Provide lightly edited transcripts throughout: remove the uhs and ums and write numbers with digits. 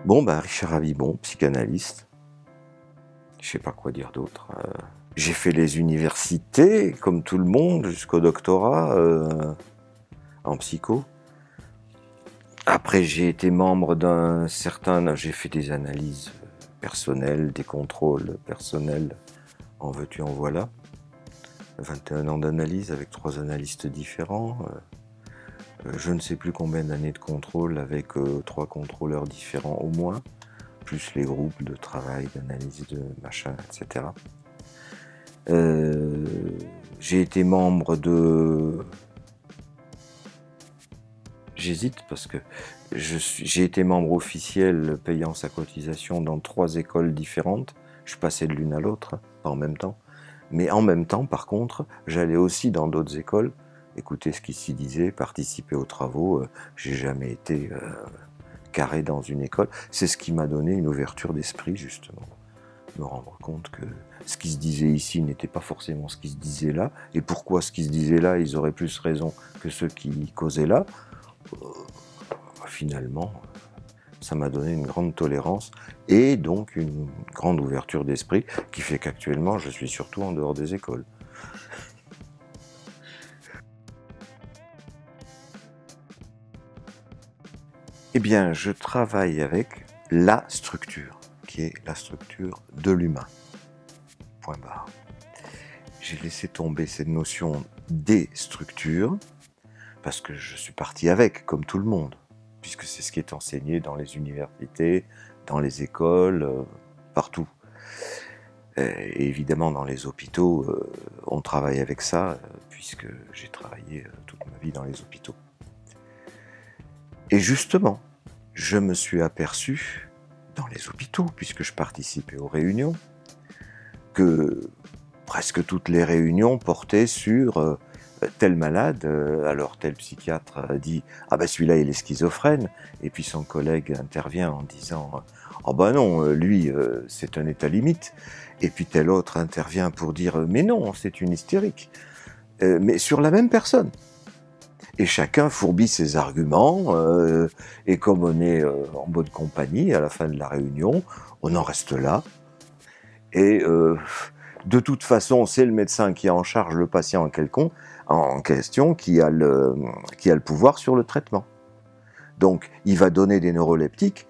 Bon, bah, Richard Avibon, psychanalyste. Je sais pas quoi dire d'autre. J'ai fait les universités, comme tout le monde, jusqu'au doctorat en psycho. Après, j'ai été membre d'un certain... J'ai fait des analyses personnelles, des contrôles personnels, en veux-tu, en voilà. 21 ans d'analyse avec 3 analystes différents. Je ne sais plus combien d'années de contrôle avec 3 contrôleurs différents au moins, plus les groupes de travail, d'analyse, de machin, etc. J'ai été membre de... J'hésite parce que j'ai été membre officiel payant sa cotisation dans 3 écoles différentes. Je passais de l'une à l'autre, pas en même temps. Mais en même temps, par contre, j'allais aussi dans d'autres écoles, écouter ce qui s'y disait, participer aux travaux. J'ai jamais été carré dans une école. C'est ce qui m'a donné une ouverture d'esprit, justement. Me rendre compte que ce qui se disait ici n'était pas forcément ce qui se disait là. Et pourquoi ce qui se disait là, ils auraient plus raison que ceux qui causaient là. Finalement, ça m'a donné une grande tolérance et donc une grande ouverture d'esprit qui fait qu'actuellement, je suis surtout en dehors des écoles. Eh bien, je travaille avec la structure, qui est la structure de l'humain. Point barre. J'ai laissé tomber cette notion des structures, parce que je suis parti avec, comme tout le monde, puisque c'est ce qui est enseigné dans les universités, dans les écoles, partout. Et évidemment, dans les hôpitaux, on travaille avec ça, puisque j'ai travaillé toute ma vie dans les hôpitaux. Et justement, je me suis aperçu, dans les hôpitaux, puisque je participais aux réunions, que presque toutes les réunions portaient sur tel malade, alors tel psychiatre dit « Ah ben celui-là il est schizophrène » et puis son collègue intervient en disant « Ah ben non, lui c'est un état limite » et puis tel autre intervient pour dire « Mais non, c'est une hystérique » mais sur la même personne. Et chacun fourbit ses arguments, et comme on est en bonne compagnie, à la fin de la réunion, on en reste là. Et de toute façon, c'est le médecin qui est en charge le patient en question qui a le pouvoir sur le traitement. Donc, il va donner des neuroleptiques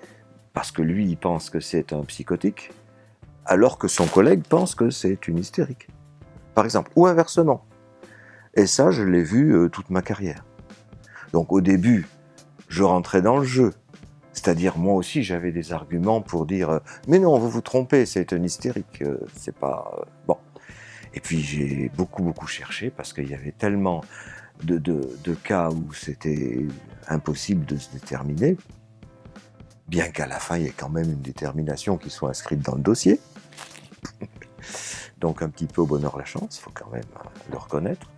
parce que lui, il pense que c'est un psychotique, alors que son collègue pense que c'est une hystérique, par exemple, ou inversement. Et ça, je l'ai vu toute ma carrière. Donc, au début, je rentrais dans le jeu. C'est-à-dire, moi aussi, j'avais des arguments pour dire « Mais non, vous vous trompez, c'est un hystérique, c'est pas... Bon. » Et puis, j'ai beaucoup cherché, parce qu'il y avait tellement de cas où c'était impossible de se déterminer, bien qu'à la fin, il y ait quand même une détermination qui soit inscrite dans le dossier. Donc, un petit peu au bonheur la chance, il faut quand même le reconnaître.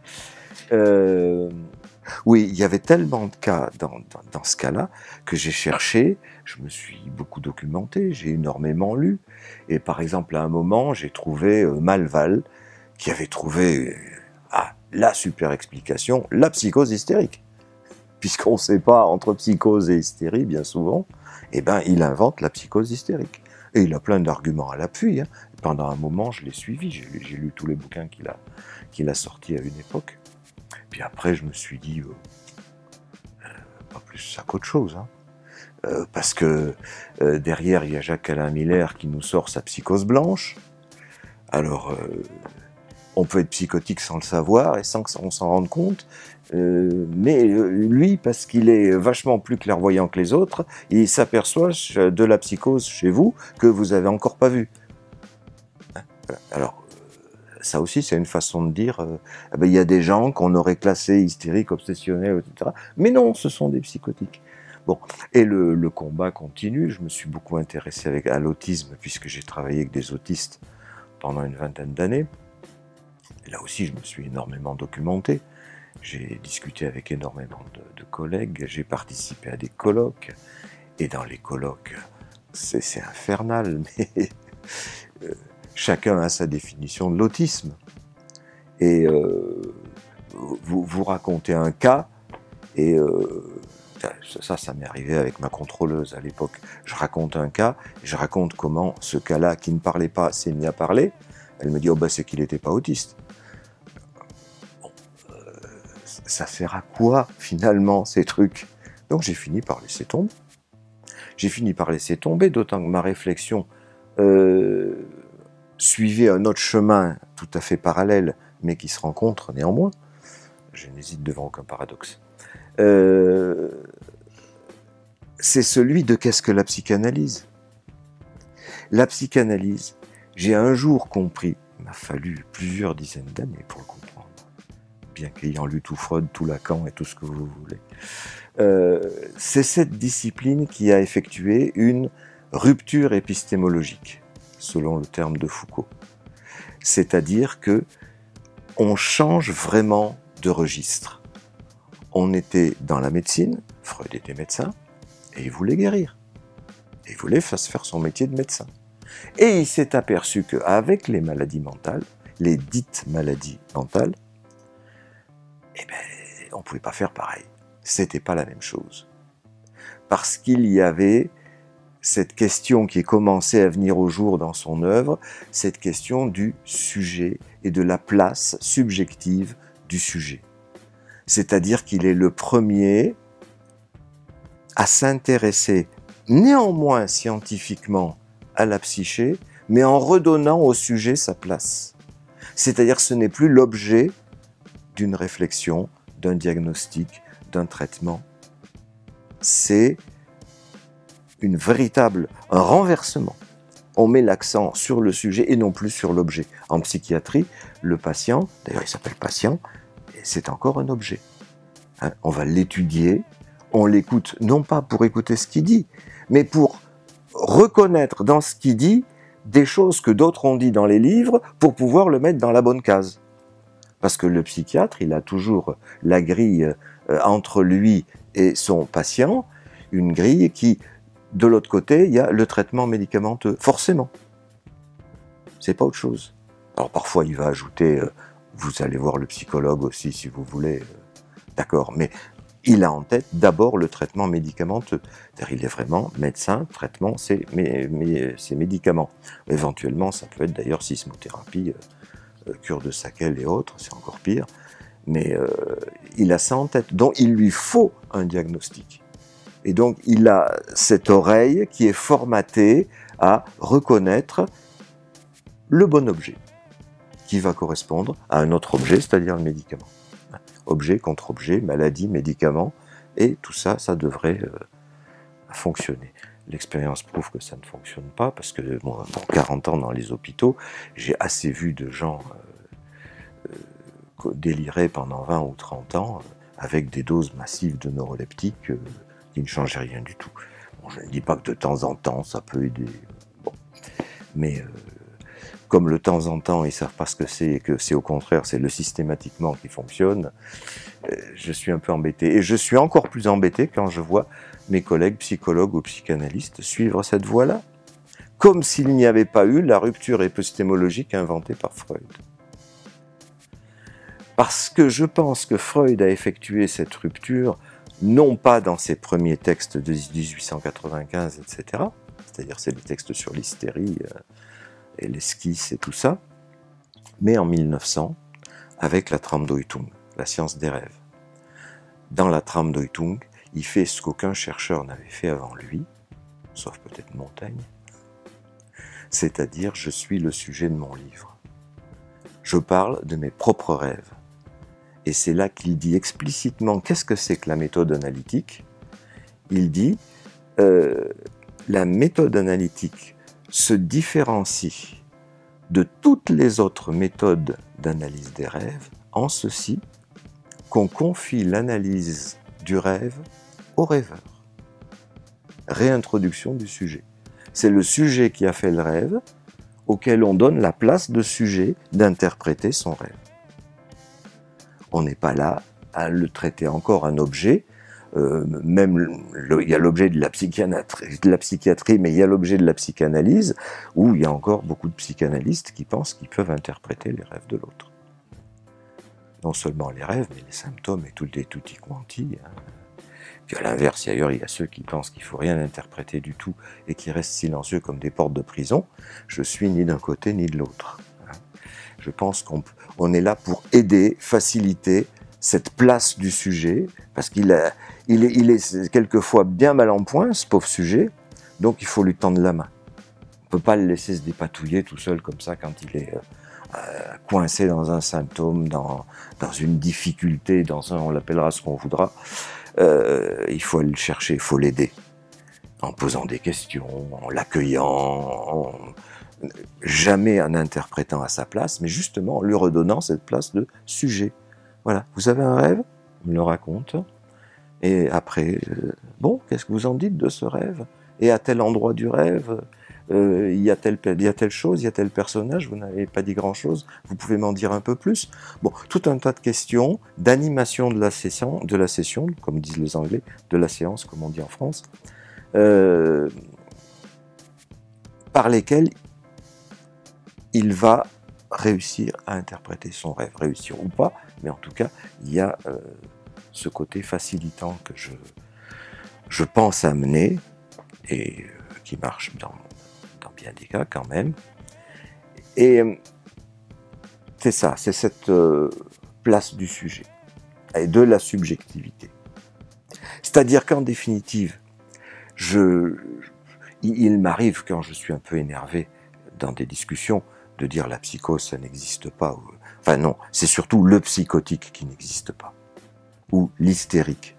Oui, il y avait tellement de cas dans ce cas-là que j'ai cherché, je me suis beaucoup documenté, j'ai énormément lu. Et par exemple, à un moment, j'ai trouvé Malval, qui avait trouvé la super explication, la psychose hystérique. Puisqu'on ne sait pas entre psychose et hystérie, bien souvent, eh ben, il invente la psychose hystérique. Et il a plein d'arguments à l'appui. Hein. Pendant un moment, je l'ai suivi, j'ai lu tous les bouquins qu'il a sortis à une époque. Puis après, je me suis dit, pas plus ça qu'autre chose. Hein. Parce que derrière, il y a Jacques-Alain Miller qui nous sort sa psychose blanche. Alors, on peut être psychotique sans le savoir et sans qu'on s'en rende compte. Mais lui, parce qu'il est vachement plus clairvoyant que les autres, il s'aperçoit de la psychose chez vous que vous n'avez encore pas vue. Alors, ça aussi, c'est une façon de dire, il y a des gens qu'on aurait classés hystériques, obsessionnels, etc. Mais non, ce sont des psychotiques. Bon, et le combat continue. Je me suis beaucoup intéressé à l'autisme, puisque j'ai travaillé avec des autistes pendant une vingtaine d'années. Là aussi, je me suis énormément documenté. J'ai discuté avec énormément de collègues. J'ai participé à des colloques. Et dans les colloques, c'est infernal, mais... chacun a sa définition de l'autisme. Et vous racontez un cas, et Ça m'est arrivé avec ma contrôleuse à l'époque. Je raconte un cas, je raconte comment ce cas-là, qui ne parlait pas, s'est mis à parler. Elle me dit, oh ben c'est qu'il n'était pas autiste. Bon, ça sert à quoi, finalement, ces trucs? Donc j'ai fini par laisser tomber. J'ai fini par laisser tomber, d'autant que ma réflexion suivait un autre chemin tout à fait parallèle, mais qui se rencontre néanmoins. Je n'hésite devant aucun paradoxe. C'est celui de qu'est-ce que la psychanalyse. La psychanalyse, j'ai un jour compris, il m'a fallu plusieurs dizaines d'années pour le comprendre, bien qu'ayant lu tout Freud, tout Lacan et tout ce que vous voulez. C'est cette discipline qui a effectué une rupture épistémologique, selon le terme de Foucault. C'est-à-dire que on change vraiment de registre. On était dans la médecine, Freud était médecin, et il voulait guérir. Et il voulait faire son métier de médecin. Et il s'est aperçu qu'avec les maladies mentales, les dites maladies mentales, eh ben, on ne pouvait pas faire pareil. C'était pas la même chose. Parce qu'il y avait cette question qui commençait à venir au jour dans son œuvre, cette question du sujet et de la place subjective du sujet. C'est-à-dire qu'il est le premier à s'intéresser néanmoins scientifiquement à la psyché, mais en redonnant au sujet sa place. C'est-à-dire que ce n'est plus l'objet d'une réflexion, d'un diagnostic, d'un traitement. C'est un renversement. On met l'accent sur le sujet et non plus sur l'objet. En psychiatrie, le patient, d'ailleurs il s'appelle patient, c'est encore un objet. On va l'étudier, on l'écoute non pas pour écouter ce qu'il dit, mais pour reconnaître dans ce qu'il dit des choses que d'autres ont dit dans les livres pour pouvoir le mettre dans la bonne case. Parce que le psychiatre, il a toujours la grille entre lui et son patient, une grille qui, de l'autre côté, il y a le traitement médicamenteux, forcément. C'est pas autre chose. Alors parfois, il va ajouter, vous allez voir le psychologue aussi si vous voulez, d'accord, mais il a en tête d'abord le traitement médicamenteux. C'est-à-dire, il est vraiment médecin, traitement, c'est médicaments. Éventuellement, ça peut être d'ailleurs sismothérapie, cure de Sakel et autres, c'est encore pire. Mais il a ça en tête. Donc, il lui faut un diagnostic. Et donc, il a cette oreille qui est formatée à reconnaître le bon objet, qui va correspondre à un autre objet, c'est-à-dire le médicament. Objet contre objet, maladie, médicament, et tout ça, ça devrait fonctionner. L'expérience prouve que ça ne fonctionne pas, parce que bon, pour 40 ans dans les hôpitaux, j'ai assez vu de gens délirer pendant 20 ou 30 ans avec des doses massives de neuroleptiques qui ne changeaient rien du tout. Bon, je ne dis pas que de temps en temps, ça peut aider, bon. Mais comme le temps en temps, ils ne savent pas ce que c'est, et que c'est au contraire, c'est le systématiquement qui fonctionne, je suis un peu embêté. Et je suis encore plus embêté quand je vois mes collègues psychologues ou psychanalystes suivre cette voie-là, comme s'il n'y avait pas eu la rupture épistémologique inventée par Freud. Parce que je pense que Freud a effectué cette rupture, non pas dans ses premiers textes de 1895, etc., c'est-à-dire c'est les textes sur l'hystérie et l'esquisse et tout ça, mais en 1900, avec la Traumdeutung, la science des rêves. Dans la Traumdeutung, il fait ce qu'aucun chercheur n'avait fait avant lui, sauf peut-être Montaigne, c'est-à-dire je suis le sujet de mon livre. Je parle de mes propres rêves. Et c'est là qu'il dit explicitement qu'est-ce que c'est que la méthode analytique. Il dit la méthode analytique se différencie de toutes les autres méthodes d'analyse des rêves en ceci qu'on confie l'analyse du rêve au rêveur. Réintroduction du sujet. C'est le sujet qui a fait le rêve auquel on donne la place de sujet d'interpréter son rêve. On n'est pas là à le traiter encore un objet, même il y a l'objet de la psychiatrie, mais il y a l'objet de la psychanalyse, où il y a encore beaucoup de psychanalystes qui pensent qu'ils peuvent interpréter les rêves de l'autre. Non seulement les rêves, mais les symptômes et tout les tutti quanti. Puis à l'inverse, ailleurs, il y a ceux qui pensent qu'il ne faut rien interpréter du tout et qui restent silencieux comme des portes de prison. Je suis ni d'un côté ni de l'autre. Je pense qu'on est là pour aider, faciliter cette place du sujet, parce qu'il est quelquefois bien mal en point, ce pauvre sujet, donc il faut lui tendre la main. On ne peut pas le laisser se dépatouiller tout seul comme ça quand il est coincé dans un symptôme, dans une difficulté, on l'appellera ce qu'on voudra. Il faut aller le chercher, il faut l'aider, en posant des questions, en l'accueillant, jamais en interprétant à sa place, mais justement en lui redonnant cette place de sujet. Voilà, vous avez un rêve, on me le raconte, et après, bon, qu'est-ce que vous en dites de ce rêve? Et à tel endroit du rêve, il y a telle chose, il y a tel personnage, vous n'avez pas dit grand-chose, vous pouvez m'en dire un peu plus? Bon, tout un tas de questions, d'animation de la session, comme disent les Anglais, de la séance, comme on dit en France, par lesquelles il va réussir à interpréter son rêve, réussir ou pas, mais en tout cas, il y a ce côté facilitant que je pense amener, et qui marche dans bien des cas quand même. Et c'est ça, c'est cette place du sujet, et de la subjectivité. C'est-à-dire qu'en définitive, il m'arrive, quand je suis un peu énervé dans des discussions, de dire la psychose, ça n'existe pas. Enfin non, c'est surtout le psychotique qui n'existe pas. Ou l'hystérique.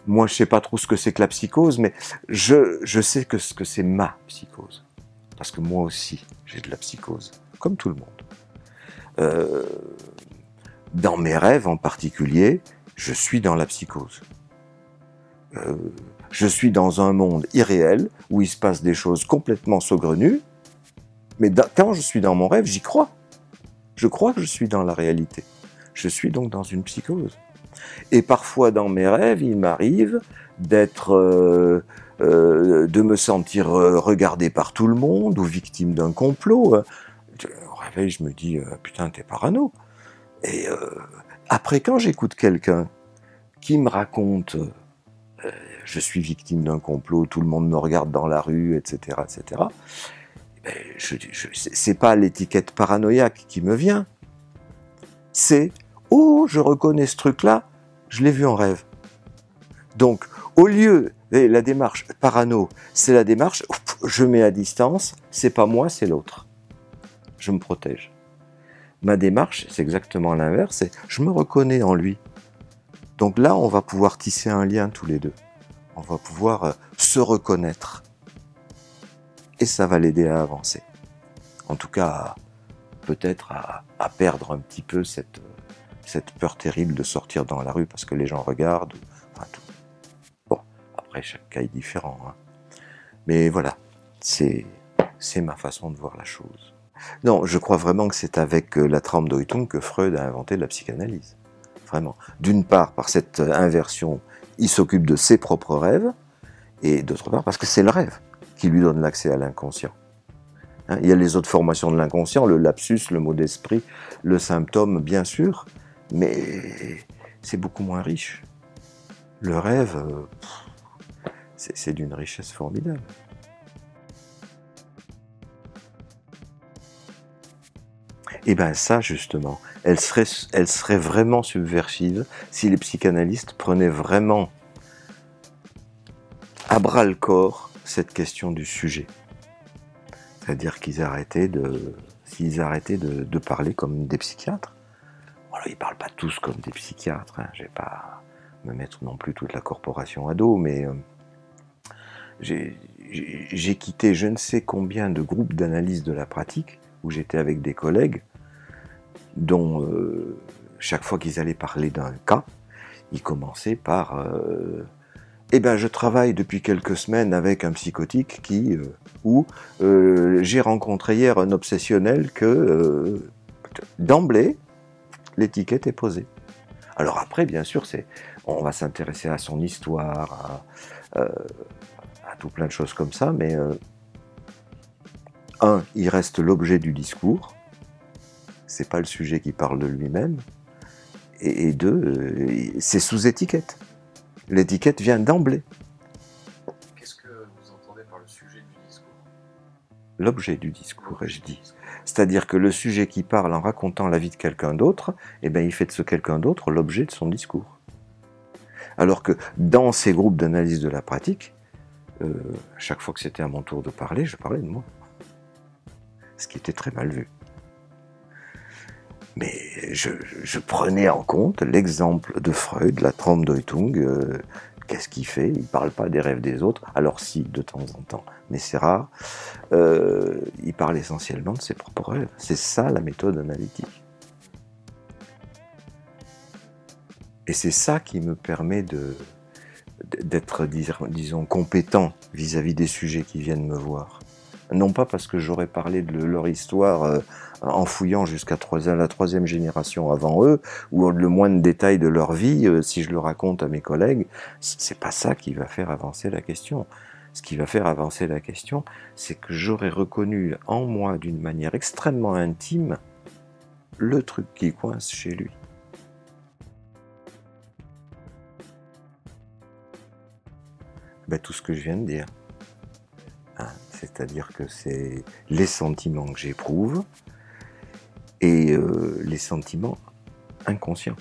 Moi, je ne sais pas trop ce que c'est que la psychose, mais je sais ce que c'est ma psychose. Parce que moi aussi, j'ai de la psychose, comme tout le monde. Dans mes rêves en particulier, je suis dans la psychose. Je suis dans un monde irréel où il se passe des choses complètement saugrenues, mais quand je suis dans mon rêve, j'y crois. Je crois que je suis dans la réalité. Je suis donc dans une psychose. Et parfois dans mes rêves, il m'arrive de me sentir regardé par tout le monde ou victime d'un complot. Au réveil, je me dis putain, t'es parano. Et après, quand j'écoute quelqu'un qui me raconte je suis victime d'un complot, tout le monde me regarde dans la rue, etc., etc. C'est pas l'étiquette paranoïaque qui me vient, c'est « Oh, je reconnais ce truc-là, je l'ai vu en rêve ». Donc, au lieu, la démarche parano, c'est la démarche « Je mets à distance, c'est pas moi, c'est l'autre ». Je me protège. Ma démarche, c'est exactement l'inverse, c'est « Je me reconnais en lui ». Donc là, on va pouvoir tisser un lien tous les deux. On va pouvoir se reconnaître. Et ça va l'aider à avancer. En tout cas, peut-être à perdre un petit peu cette peur terrible de sortir dans la rue parce que les gens regardent. Enfin, tout. Bon, après, chaque cas est différent. Hein. Mais voilà, c'est ma façon de voir la chose. Non, je crois vraiment que c'est avec la Traumdeutung que Freud a inventé la psychanalyse. Vraiment. D'une part, par cette inversion, il s'occupe de ses propres rêves, et d'autre part, parce que c'est le rêve qui lui donne l'accès à l'inconscient. Hein, il y a les autres formations de l'inconscient, le lapsus, le mot d'esprit, le symptôme, bien sûr, mais c'est beaucoup moins riche. Le rêve, c'est d'une richesse formidable. Et bien ça, justement, elle serait vraiment subversive si les psychanalystes prenaient vraiment à bras-le-corps cette question du sujet. C'est-à-dire s'ils arrêtaient de parler comme des psychiatres. Voilà, ils ne parlent pas tous comme des psychiatres, hein. Je ne vais pas me mettre non plus toute la corporation à dos, mais j'ai quitté je ne sais combien de groupes d'analyse de la pratique où j'étais avec des collègues dont chaque fois qu'ils allaient parler d'un cas, ils commençaient par eh ben, je travaille depuis quelques semaines avec un psychotique où j'ai rencontré hier un obsessionnel que d'emblée l'étiquette est posée. Alors après, bien sûr, on va s'intéresser à son histoire, à tout plein de choses comme ça, mais il reste l'objet du discours. C'est pas le sujet qui parle de lui-même. et deux, c'est sous étiquette. L'étiquette vient d'emblée. Qu'est-ce que vous entendez par le sujet du discours? L'objet du discours, ai-je dit. C'est-à-dire que le sujet qui parle en racontant la vie de quelqu'un d'autre, eh ben, il fait de ce quelqu'un d'autre l'objet de son discours. Alors que dans ces groupes d'analyse de la pratique, chaque fois que c'était à mon tour de parler, je parlais de moi. Ce qui était très mal vu. Mais je prenais en compte l'exemple de Freud, la Traumdeutung. Qu'est-ce qu'il fait? Il ne parle pas des rêves des autres. Alors si, de temps en temps, mais c'est rare. Il parle essentiellement de ses propres rêves. C'est ça la méthode analytique. Et c'est ça qui me permet d'être, disons, compétent vis-à-vis des sujets qui viennent me voir. Non pas parce que j'aurais parlé de leur histoire en fouillant jusqu'à la troisième génération avant eux, ou le moindre détail de leur vie, si je le raconte à mes collègues, c'est pas ça qui va faire avancer la question. Ce qui va faire avancer la question, c'est que j'aurais reconnu en moi d'une manière extrêmement intime le truc qui coince chez lui. Ben, tout ce que je viens de dire. Hein, c'est-à-dire que c'est les sentiments que j'éprouve et les sentiments inconscients.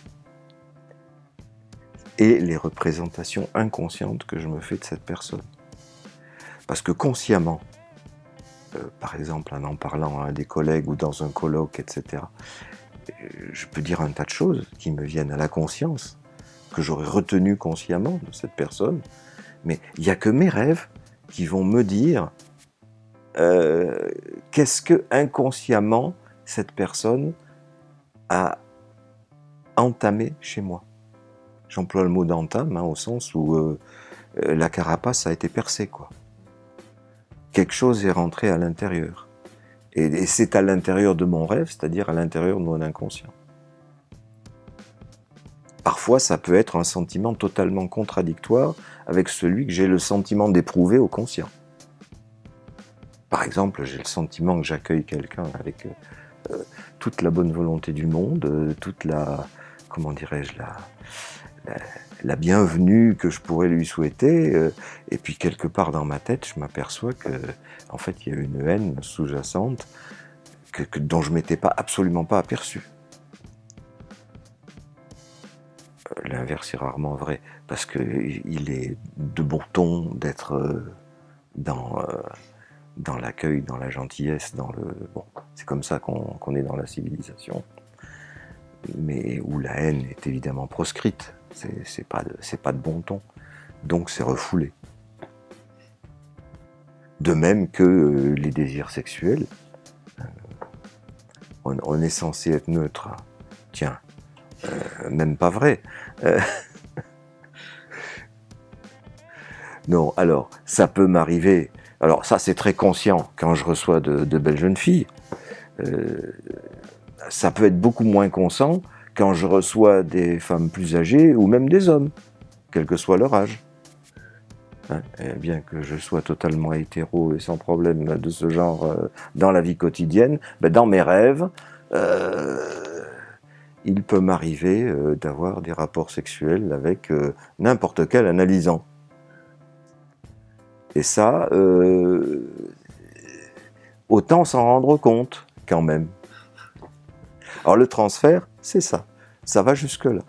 Et les représentations inconscientes que je me fais de cette personne. Parce que consciemment, par exemple en parlant à des collègues ou dans un colloque, etc., je peux dire un tas de choses qui me viennent à la conscience, que j'aurais retenu consciemment de cette personne, mais il n'y a que mes rêves qui vont me dire qu'est-ce que inconsciemment cette personne a entamé chez moi. J'emploie le mot d'entame, hein, au sens où la carapace a été percée, quoi. Quelque chose est rentré à l'intérieur. Et c'est à l'intérieur de mon rêve, c'est-à-dire à l'intérieur de mon inconscient. Parfois, ça peut être un sentiment totalement contradictoire avec celui que j'ai le sentiment d'éprouver au conscient. Par exemple, j'ai le sentiment que j'accueille quelqu'un avec toute la bonne volonté du monde, toute la, comment dirais-je, la bienvenue que je pourrais lui souhaiter, et puis quelque part dans ma tête, je m'aperçois que, en fait, il y a une haine sous-jacente dont je m'étais absolument pas aperçu. L'inverse est rarement vrai, parce qu'il est de bon ton d'être dans l'accueil, dans la gentillesse, bon, c'est comme ça qu'on est dans la civilisation, mais où la haine est évidemment proscrite, c'est pas de bon ton, donc c'est refoulé. De même que les désirs sexuels, on est censé être neutre. Tiens, même pas vrai. Non, alors, ça peut m'arriver. Alors ça, c'est très conscient quand je reçois de belles jeunes filles. Ça peut être beaucoup moins conscient quand je reçois des femmes plus âgées ou même des hommes, quel que soit leur âge. Hein, bien que je sois totalement hétéro et sans problème de ce genre dans la vie quotidienne, ben dans mes rêves, il peut m'arriver d'avoir des rapports sexuels avec n'importe quel analysant. Et ça, autant s'en rendre compte quand même. Alors le transfert, c'est ça. Ça va jusque-là.